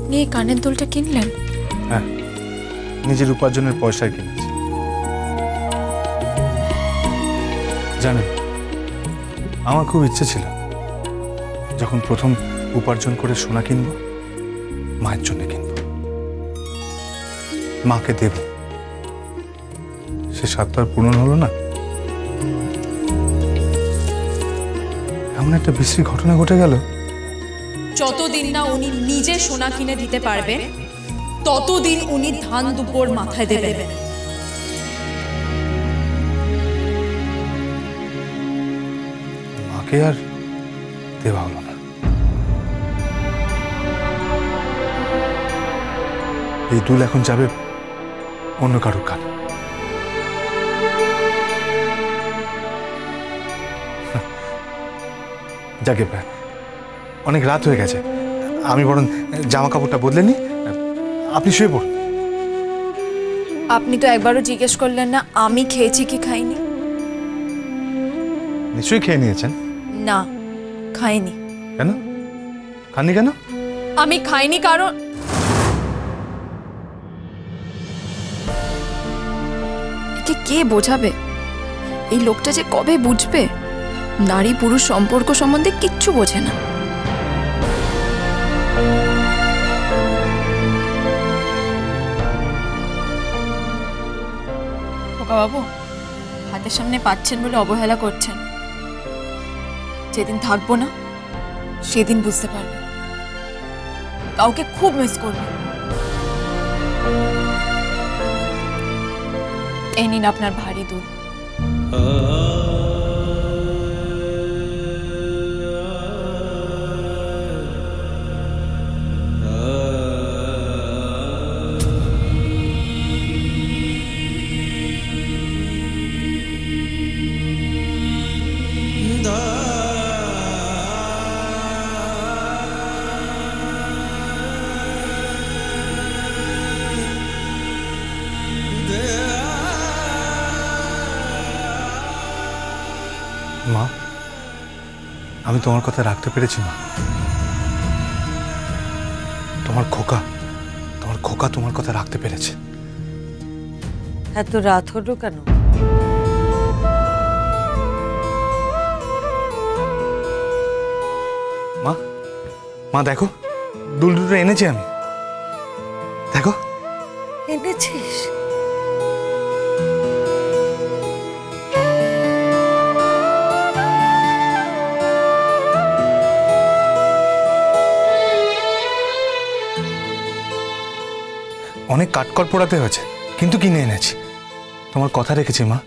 আপনি এই কানের দুলটা কিনলেন? হ্যাঁ, নিজের উপার্জনের পয়সায় কিনেছি। জানেন, আমার খুব ইচ্ছে ছিল যখন প্রথম উপার্জন করে সোনা কিনবো, মায়ের জন্য কিনবো, মাকে দেব। সে স্বাদ তো আর পূরণ হলো না। এমন একটা বিশ্রী ঘটনা ঘটে গেল। যতদিন না উনি নিজে সোনা কিনে দিতে পারবেন, ততদিন উনি ধান দুপুর মাথায় দেবেন। মাকে আর দেওয়া হলো না। এই দুল এখন যাবে অন্য কারোর কানে। যাকে অনেক রাত হয়ে গেছে, আমি বরং জামা কাপড়টা বদলে নি, আপনি শুয়ে পড়ুন। আপনি তো একবারও জিজ্ঞেস করলেন না আমি খেয়েছি কি খাইনি। নিশ্চয়ই খেয়ে নিয়েছেন। না, খাইনি। কেন খাননি? কেন? আমি খাইনি কারণ একে কে বোঝাবে? এই লোকটা যে কবে বুঝবে নারী পুরুষ সম্পর্ক সম্বন্ধে কিচ্ছু বোঝে না। খোকা বাবু, হাতের সামনে পাচ্ছেন বলে অবহেলা করছেন। যেদিন থাকবো না সেদিন বুঝতে পারবে, কাউকে খুব মিস করবে। এই নিন আপনার ভারী দুধ। মা, আমি তোমার কথা রাখতে পেরেছি মা। তোমার খোকা তোমার কথা রাখতে পেরেছে। এত রাত হলো কেন? মা, মা দেখো, দুল দুটো এনেছি আমি, দেখো। এনেছিস? অনেক কাঠকড় পোড়াতে হয়েছে, কিন্তু কিনে এনেছি। তোমার কথা রেখেছি মা।